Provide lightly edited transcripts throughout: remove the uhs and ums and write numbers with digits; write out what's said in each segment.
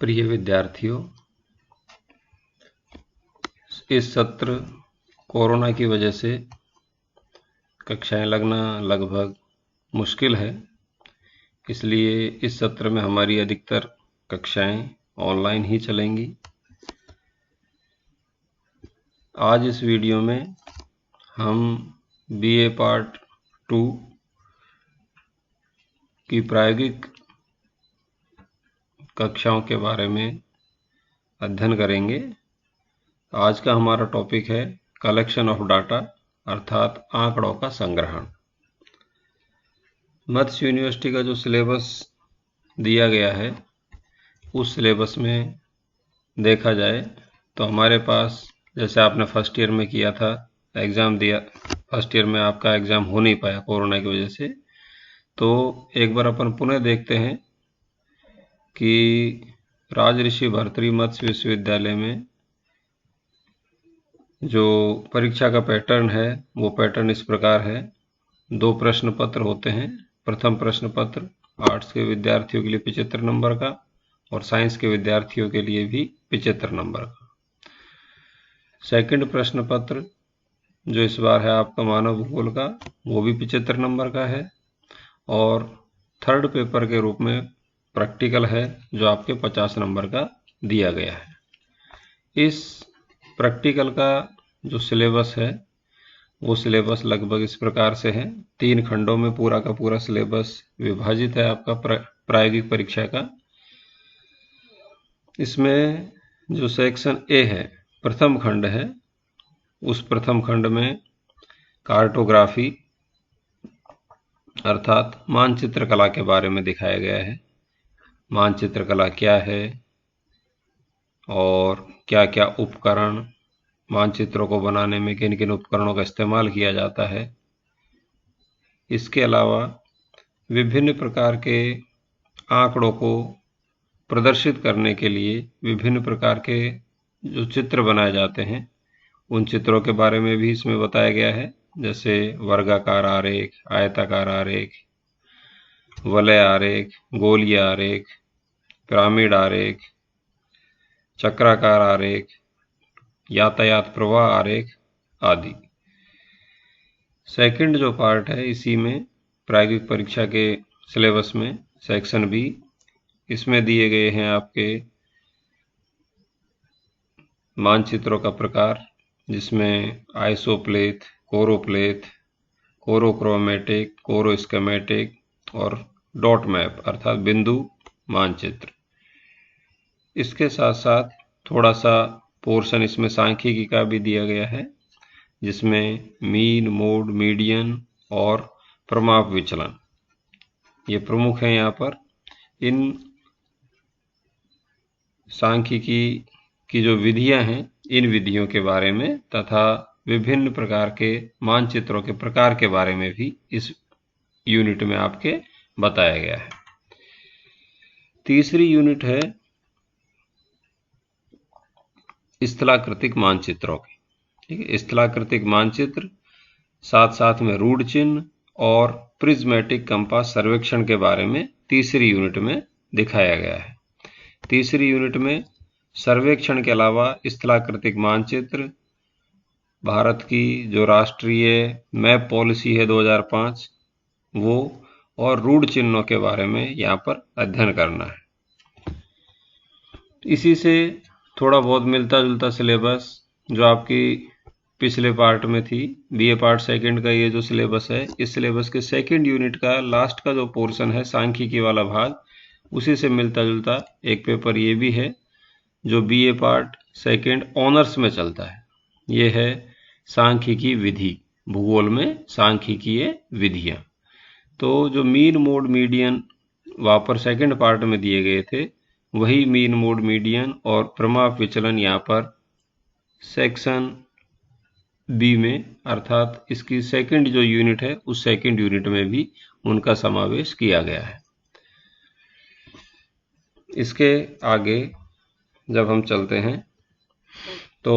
प्रिय विद्यार्थियों, इस सत्र कोरोना की वजह से कक्षाएं लगना लगभग मुश्किल है। इसलिए इस सत्र में हमारी अधिकतर कक्षाएं ऑनलाइन ही चलेंगी। आज इस वीडियो में हम बीए पार्ट 2 की प्रायोगिक कक्षाओं के बारे में अध्ययन करेंगे। आज का हमारा टॉपिक है कलेक्शन ऑफ डाटा, अर्थात आंकड़ों का संग्रहण। मत्स्य यूनिवर्सिटी का जो सिलेबस दिया गया है, उस सिलेबस में देखा जाए तो हमारे पास, जैसे आपने फर्स्ट ईयर में किया था, एग्ज़ाम दिया, फर्स्ट ईयर में आपका एग्ज़ाम हो नहीं पाया कोरोना की वजह से, तो एक बार अपन पुनः देखते हैं कि राजऋषि भर्तृहरि मत्स्य विश्वविद्यालय में जो परीक्षा का पैटर्न है, वो पैटर्न इस प्रकार है। 2 प्रश्न पत्र होते हैं। प्रथम प्रश्न पत्र आर्ट्स के विद्यार्थियों के लिए 75 नंबर का और साइंस के विद्यार्थियों के लिए भी 75 नंबर का। सेकंड प्रश्न पत्र जो इस बार है आपका मानव भूगोल का, वो भी 75 नंबर का है। और थर्ड पेपर के रूप में प्रैक्टिकल है, जो आपके 50 नंबर का दिया गया है। इस प्रैक्टिकल का जो सिलेबस है, वो सिलेबस लगभग इस प्रकार से है। 3 खंडों में पूरा का पूरा सिलेबस विभाजित है आपका प्रायोगिक परीक्षा का। इसमें जो सेक्शन ए है, प्रथम खंड है, उस प्रथम खंड में कार्टोग्राफी अर्थात मानचित्र कला के बारे में दिखाया गया है। मानचित्र कला क्या है और क्या क्या उपकरण, मानचित्रों को बनाने में किन किन उपकरणों का इस्तेमाल किया जाता है। इसके अलावा विभिन्न प्रकार के आंकड़ों को प्रदर्शित करने के लिए विभिन्न प्रकार के जो चित्र बनाए जाते हैं, उन चित्रों के बारे में भी इसमें बताया गया है, जैसे वर्गाकार आरेख, आयताकार आरेख, वलय आरेख, गोलीय आरेख, पिरामिड आरेख, चक्राकार आरेख, यातायात प्रवाह आरेख आदि। सेकंड जो पार्ट है, इसी में प्रायोगिक परीक्षा के सिलेबस में सेक्शन बी, इसमें दिए गए हैं आपके मानचित्रों का प्रकार, जिसमें आइसोप्लेथ, कोरोप्लेथ, कोरोक्रोमेटिक, कोरोस्केमेटिक और डॉट मैप अर्थात बिंदु मानचित्र। इसके साथ साथ थोड़ा सा पोर्शन इसमें सांख्यिकी का भी दिया गया है, जिसमें मीन, मोड, मीडियन और प्रमाप विचलन ये प्रमुख हैं यहाँ पर। इन सांख्यिकी की जो विधियां हैं, इन विधियों के बारे में तथा विभिन्न प्रकार के मानचित्रों के प्रकार के बारे में भी इस यूनिट में आपके बताया गया है। तीसरी यूनिट है स्थलाकृतिक मानचित्रों की। ठीक है, स्थलाकृतिक मानचित्र, साथ साथ में रूढ़ चिन्ह और प्रिज्मेटिक कंपास सर्वेक्षण के बारे में तीसरी यूनिट में दिखाया गया है। तीसरी यूनिट में सर्वेक्षण के अलावा स्थलाकृतिक मानचित्र, भारत की जो राष्ट्रीय मैप पॉलिसी है 2005, वो और रूढ़ चिन्हों के बारे में यहाँ पर अध्ययन करना है। इसी से थोड़ा बहुत मिलता जुलता सिलेबस जो आपकी पिछले पार्ट में थी, बीए पार्ट सेकंड का ये जो सिलेबस है, इस सिलेबस के सेकंड यूनिट का लास्ट का जो पोर्शन है, सांख्यिकी वाला भाग, उसी से मिलता जुलता एक पेपर ये भी है, जो बीए पार्ट सेकंड ऑनर्स में चलता है। ये है सांख्यिकी विधि, भूगोल में सांख्यिकीय विधियां। तो जो मीन, मोड, मीडियन वहाँ पर सेकंड पार्ट में दिए गए थे, वही मीन, मोड, मीडियन और प्रमाप विचलन यहाँ पर सेक्शन बी में, अर्थात इसकी सेकंड जो यूनिट है, उस सेकंड यूनिट में भी उनका समावेश किया गया है। इसके आगे जब हम चलते हैं तो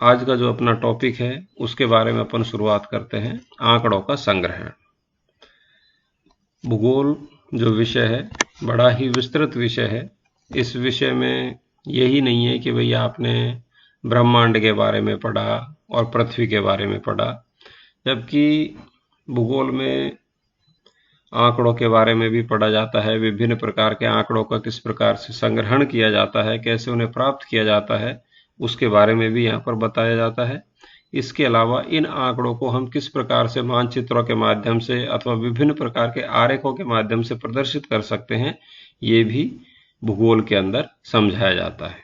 आज का जो अपना टॉपिक है, उसके बारे में अपन शुरुआत करते हैं, आंकड़ों का संग्रहण। भूगोल जो विषय है, बड़ा ही विस्तृत विषय है। इस विषय में यही नहीं है कि भाई आपने ब्रह्मांड के बारे में पढ़ा और पृथ्वी के बारे में पढ़ा, जबकि भूगोल में आंकड़ों के बारे में भी पढ़ा जाता है। विभिन्न प्रकार के आंकड़ों का किस प्रकार से संग्रहण किया जाता है, कैसे उन्हें प्राप्त किया जाता है, उसके बारे में भी यहाँ पर बताया जाता है। इसके अलावा इन आंकड़ों को हम किस प्रकार से मानचित्रों के माध्यम से अथवा विभिन्न प्रकार के आरेखों के माध्यम से प्रदर्शित कर सकते हैं, ये भी भूगोल के अंदर समझाया जाता है।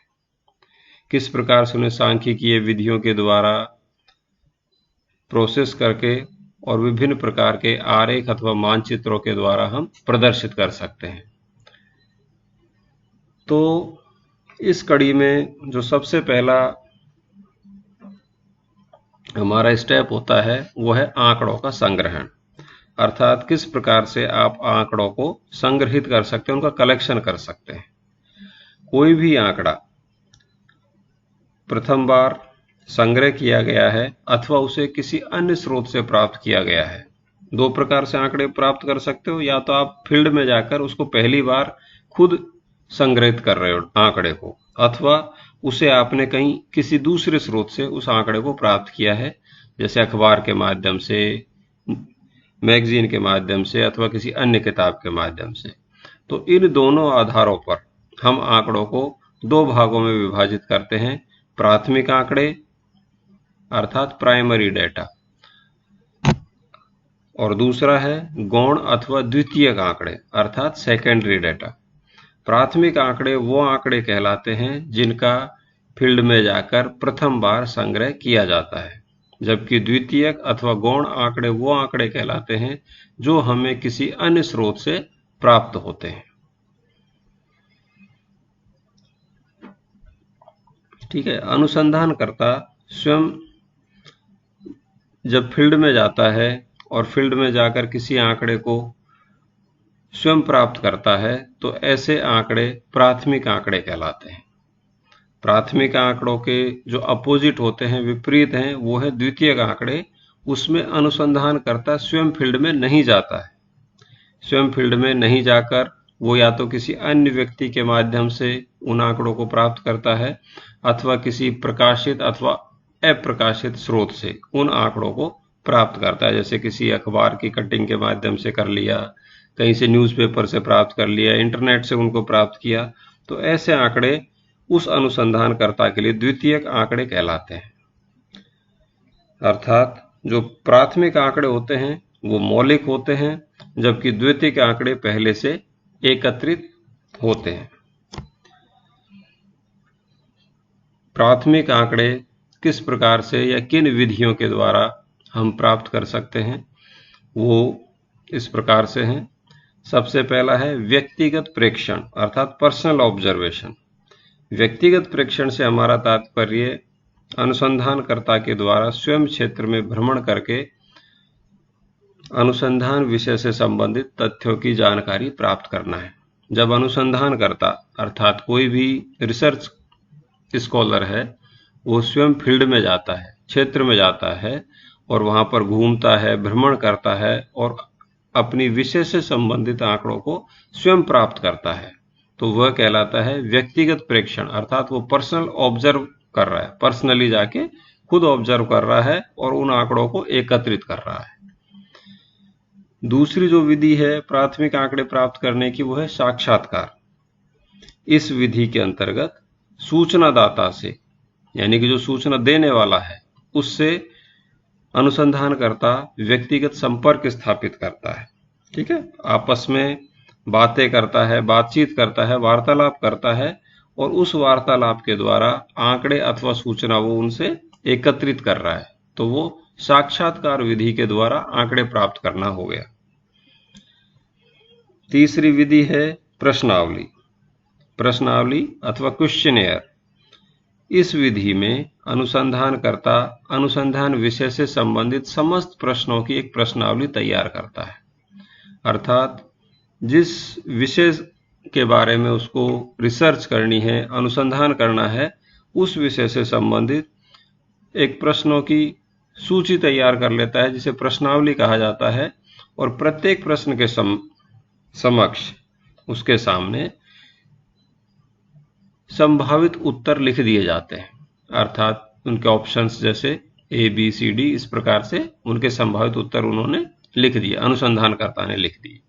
किस प्रकार से उन्हें सांख्यिकीय विधियों के द्वारा प्रोसेस करके और विभिन्न प्रकार के आरेख अथवा मानचित्रों के द्वारा हम प्रदर्शित कर सकते हैं। तो इस कड़ी में जो सबसे पहला हमारा स्टेप होता है वो है आंकड़ों का संग्रहण, अर्थात किस प्रकार से आप आंकड़ों को संग्रहित कर सकते हैं, उनका कलेक्शन कर सकते हैं। कोई भी आंकड़ा प्रथम बार संग्रह किया गया है अथवा उसे किसी अन्य स्रोत से प्राप्त किया गया है। दो प्रकार से आंकड़े प्राप्त कर सकते हो, या तो आप फील्ड में जाकर उसको पहली बार खुद संग्रहित कर रहे हो आंकड़े को, अथवा उसे आपने कहीं किसी दूसरे स्रोत से उस आंकड़े को प्राप्त किया है, जैसे अखबार के माध्यम से, मैगजीन के माध्यम से अथवा किसी अन्य किताब के माध्यम से। तो इन दोनों आधारों पर हम आंकड़ों को दो भागों में विभाजित करते हैं। प्राथमिक आंकड़े अर्थात प्राइमरी डेटा, और दूसरा है गौण अथवा द्वितीयक आंकड़े अर्थात सेकेंडरी डेटा। प्राथमिक आंकड़े वो आंकड़े कहलाते हैं जिनका फील्ड में जाकर प्रथम बार संग्रह किया जाता है, जबकि द्वितीयक अथवा गौण आंकड़े वो आंकड़े कहलाते हैं जो हमें किसी अन्य स्रोत से प्राप्त होते हैं। ठीक है। अनुसंधानकर्ता स्वयं जब फील्ड में जाता है और फील्ड में जाकर किसी आंकड़े को स्वयं प्राप्त करता है, तो ऐसे आंकड़े प्राथमिक आंकड़े कहलाते हैं। प्राथमिक आंकड़ों के जो अपोजिट होते हैं, विपरीत हैं, वो है द्वितीयक आंकड़े। उसमें अनुसंधानकर्ता स्वयं फील्ड में नहीं जाता है। स्वयं फील्ड में नहीं जाकर वो या तो किसी अन्य व्यक्ति के माध्यम से उन आंकड़ों को प्राप्त करता है, अथवा किसी प्रकाशित अथवा अप्रकाशित स्रोत से उन आंकड़ों को प्राप्त करता है, जैसे किसी अखबार की कटिंग के माध्यम से कर लिया, कहीं से न्यूज़पेपर से प्राप्त कर लिया, इंटरनेट से उनको प्राप्त किया। तो ऐसे आंकड़े उस अनुसंधानकर्ता के लिए द्वितीयक आंकड़े कहलाते हैं। अर्थात जो प्राथमिक आंकड़े होते हैं वो मौलिक होते हैं, जबकि द्वितीयक आंकड़े पहले से एकत्रित होते हैं। प्राथमिक आंकड़े किस प्रकार से या किन विधियों के द्वारा हम प्राप्त कर सकते हैं, वो इस प्रकार से हैं। सबसे पहला है व्यक्तिगत प्रेक्षण अर्थात पर्सनल ऑब्जर्वेशन। व्यक्तिगत प्रेक्षण से हमारा तात्पर्य अनुसंधानकर्ता के द्वारा स्वयं क्षेत्र में भ्रमण करके अनुसंधान विषय से संबंधित तथ्यों की जानकारी प्राप्त करना है। जब अनुसंधानकर्ता अर्थात कोई भी रिसर्च स्कॉलर है, वो स्वयं फील्ड में जाता है, क्षेत्र में जाता है और वहां पर घूमता है, भ्रमण करता है और अपनी विषय से संबंधित आंकड़ों को स्वयं प्राप्त करता है, तो वह कहलाता है व्यक्तिगत प्रेक्षण। अर्थात वो पर्सनल ऑब्जर्व कर रहा है, पर्सनली जाके खुद ऑब्जर्व कर रहा है और उन आंकड़ों को एकत्रित कर रहा है। दूसरी जो विधि है प्राथमिक आंकड़े प्राप्त करने की, वो है साक्षात्कार। इस विधि के अंतर्गत सूचनादाता से, यानी कि जो सूचना देने वाला है, उससे अनुसंधानकर्ता व्यक्तिगत संपर्क स्थापित करता है। ठीक है, आपस में बातें करता है, बातचीत करता है, वार्तालाप करता है और उस वार्तालाप के द्वारा आंकड़े अथवा सूचना वो उनसे एकत्रित कर रहा है, तो वो साक्षात्कार विधि के द्वारा आंकड़े प्राप्त करना हो गया। तीसरी विधि है प्रश्नावली। प्रश्नावली अथवा क्वेश्चनेयर। इस विधि में अनुसंधानकर्ता अनुसंधान विषय से संबंधित समस्त प्रश्नों की एक प्रश्नावली तैयार करता है। अर्थात जिस विषय के बारे में उसको रिसर्च करनी है, अनुसंधान करना है, उस विषय से संबंधित एक प्रश्नों की सूची तैयार कर लेता है, जिसे प्रश्नावली कहा जाता है। और प्रत्येक प्रश्न के समक्ष उसके सामने संभावित उत्तर लिख दिए जाते हैं, अर्थात उनके ऑप्शंस जैसे A, B, C, D इस प्रकार से उनके संभावित उत्तर उन्होंने लिख दिए, अनुसंधानकर्ता ने लिख दिए।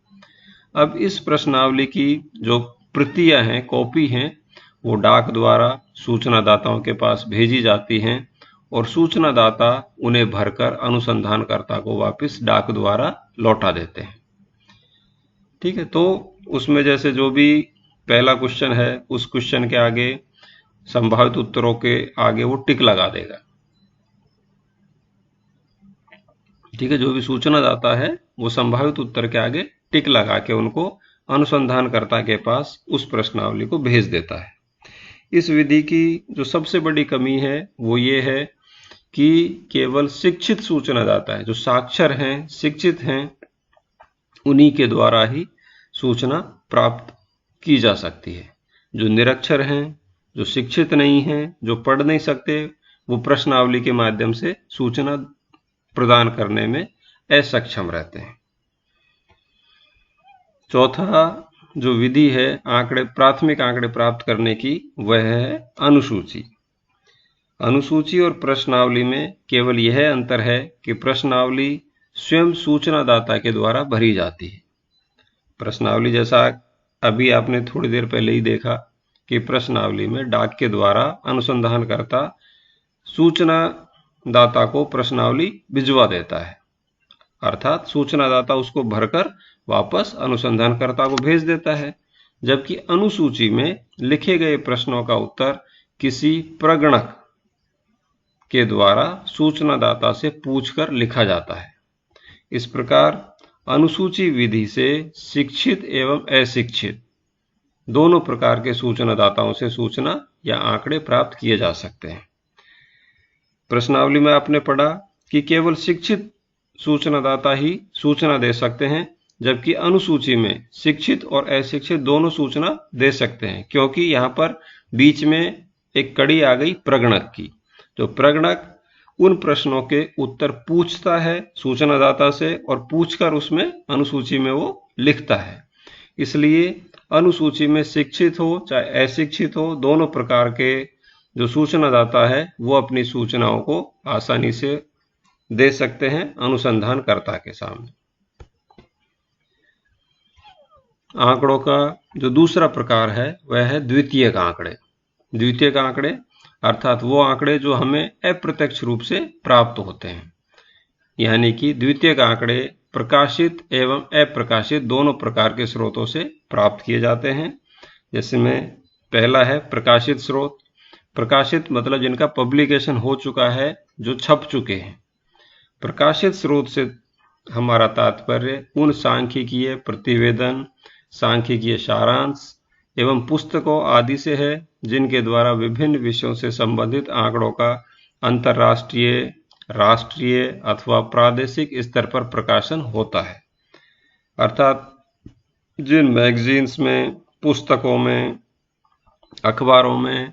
अब इस प्रश्नावली की जो प्रतियां हैं, कॉपी हैं, वो डाक द्वारा सूचनादाताओं के पास भेजी जाती हैं और सूचनादाता उन्हें भरकर अनुसंधानकर्ता को वापस डाक द्वारा लौटा देते हैं। ठीक है, तो उसमें जैसे जो भी पहला क्वेश्चन है उस क्वेश्चन के आगे संभावित उत्तरों के आगे वो टिक लगा देगा। ठीक है, जो भी सूचनादाता है वो संभावित उत्तर के आगे टिक लगा के उनको अनुसंधानकर्ता के पास उस प्रश्नावली को भेज देता है। इस विधि की जो सबसे बड़ी कमी है वो ये है कि केवल शिक्षित सूचनादाता है, जो साक्षर हैं, शिक्षित हैं, उन्हीं के द्वारा ही सूचना प्राप्त की जा सकती है। जो निरक्षर हैं, जो शिक्षित नहीं हैं, जो पढ़ नहीं सकते, वो प्रश्नावली के माध्यम से सूचना प्रदान करने में असक्षम रहते हैं। चौथा जो विधि है प्राथमिक आंकड़े प्राप्त करने की, वह है अनुसूची। अनुसूची और प्रश्नावली में केवल यह अंतर है कि प्रश्नावली स्वयं सूचनादाता के द्वारा भरी जाती है। प्रश्नावली जैसा अभी आपने थोड़ी देर पहले ही देखा कि प्रश्नावली में डाक के द्वारा अनुसंधानकर्ता सूचनादाता को प्रश्नावली भिजवा देता है, अर्थात सूचनादाता उसको भरकर वापस अनुसंधानकर्ता को भेज देता है। जबकि अनुसूची में लिखे गए प्रश्नों का उत्तर किसी प्रगणक के द्वारा सूचनादाता से पूछकर लिखा जाता है। इस प्रकार अनुसूची विधि से शिक्षित एवं अशिक्षित दोनों प्रकार के सूचनादाताओं से सूचना या आंकड़े प्राप्त किए जा सकते हैं। प्रश्नावली में आपने पढ़ा कि केवल शिक्षित सूचनादाता ही सूचना दे सकते हैं, जबकि अनुसूची में शिक्षित और अशिक्षित दोनों सूचना दे सकते हैं, क्योंकि यहां पर बीच में एक कड़ी आ गई प्रगणक की। तो प्रगणक उन प्रश्नों के उत्तर पूछता है सूचनादाता से और पूछकर उसमें अनुसूची में वो लिखता है। इसलिए अनुसूची में शिक्षित हो चाहे अशिक्षित हो, दोनों प्रकार के जो सूचनादाता है वो अपनी सूचनाओं को आसानी से दे सकते हैं अनुसंधानकर्ता के सामने। आंकड़ों का जो दूसरा प्रकार है वह है द्वितीयक आंकड़े। द्वितीयक आंकड़े अर्थात वो आंकड़े जो हमें अप्रत्यक्ष रूप से प्राप्त होते हैं, यानी कि द्वितीयक आंकड़े प्रकाशित एवं अप्रकाशित दोनों प्रकार के स्रोतों से प्राप्त किए जाते हैं। जैसे में पहला है प्रकाशित स्रोत। प्रकाशित मतलब जिनका पब्लिकेशन हो चुका है, जो छप चुके हैं। प्रकाशित स्रोत से हमारा तात्पर्य उन सांख्यिकीय प्रतिवेदन, सांख्यिकीय सारांश एवं पुस्तकों आदि से है जिनके द्वारा विभिन्न विषयों से संबंधित आंकड़ों का अंतर्राष्ट्रीय, राष्ट्रीय अथवा प्रादेशिक स्तर पर प्रकाशन होता है। अर्थात जिन मैगजीन्स में, पुस्तकों में, अखबारों में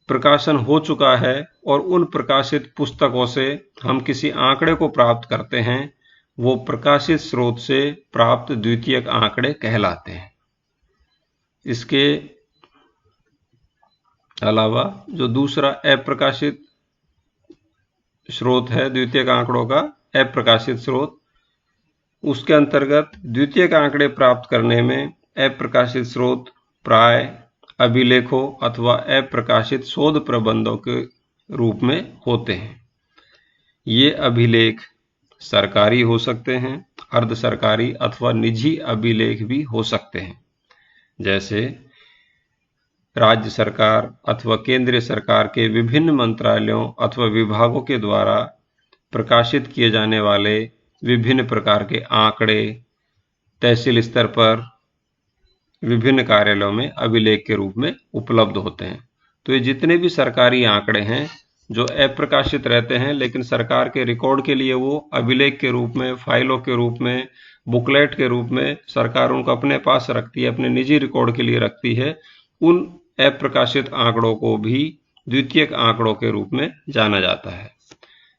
प्रकाशन हो चुका है और उन प्रकाशित पुस्तकों से हम किसी आंकड़े को प्राप्त करते हैं, वो प्रकाशित स्रोत से प्राप्त द्वितीयक आंकड़े कहलाते हैं। इसके अलावा जो दूसरा अप्रकाशित स्रोत है द्वितीयक आंकड़ों का, अप्रकाशित स्रोत, उसके अंतर्गत द्वितीयक आंकड़े प्राप्त करने में अप्रकाशित स्रोत प्राय अभिलेखों अथवा अप्रकाशित शोध प्रबंधों के रूप में होते हैं। ये अभिलेख सरकारी हो सकते हैं, अर्ध सरकारी अथवा निजी अभिलेख भी हो सकते हैं। जैसे राज्य सरकार अथवा केंद्रीय सरकार के विभिन्न मंत्रालयों अथवा विभागों के द्वारा प्रकाशित किए जाने वाले विभिन्न प्रकार के आंकड़े तहसील स्तर पर विभिन्न कार्यालयों में अभिलेख के रूप में उपलब्ध होते हैं। तो ये जितने भी सरकारी आंकड़े हैं जो अप्रकाशित रहते हैं, लेकिन सरकार के रिकॉर्ड के लिए वो अभिलेख के रूप में, फाइलों के रूप में, बुकलेट के रूप में सरकार उनको अपने पास रखती है, अपने निजी रिकॉर्ड के लिए रखती है, उन अप्रकाशित आंकड़ों को भी द्वितीयक आंकड़ों के रूप में जाना जाता है।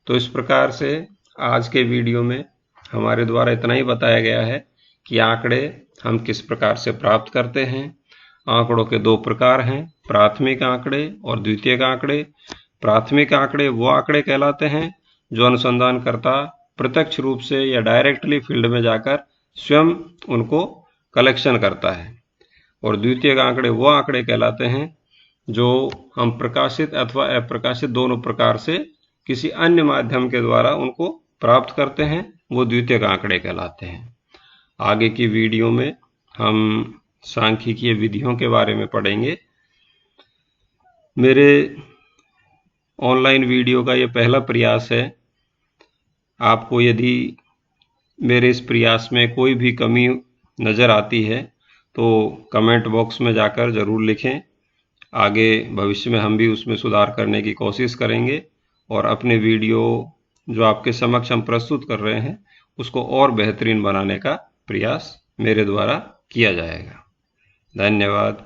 तो इस प्रकार से आज के वीडियो में हमारे द्वारा इतना ही बताया गया है कि आंकड़े हम किस प्रकार से प्राप्त करते हैं, आंकड़ों के दो प्रकार हैं, प्राथमिक आंकड़े और द्वितीयक आंकड़े। प्राथमिक आंकड़े वो आंकड़े कहलाते हैं जो अनुसंधानकर्ता प्रत्यक्ष रूप से या डायरेक्टली फील्ड में जाकर स्वयं उनको कलेक्शन करता है, और द्वितीयक आंकड़े वो आंकड़े कहलाते हैं जो हम प्रकाशित अथवा अप्रकाशित दोनों प्रकार से किसी अन्य माध्यम के द्वारा उनको प्राप्त करते हैं, वो द्वितीयक आंकड़े कहलाते हैं। आगे की वीडियो में हम सांख्यिकीय विधियों के बारे में पढ़ेंगे। मेरे ऑनलाइन वीडियो का ये पहला प्रयास है। आपको यदि मेरे इस प्रयास में कोई भी कमी नज़र आती है तो कमेंट बॉक्स में जाकर ज़रूर लिखें। आगे भविष्य में हम भी उसमें सुधार करने की कोशिश करेंगे और अपने वीडियो जो आपके समक्ष हम प्रस्तुत कर रहे हैं उसको और बेहतरीन बनाने का प्रयास मेरे द्वारा किया जाएगा। धन्यवाद।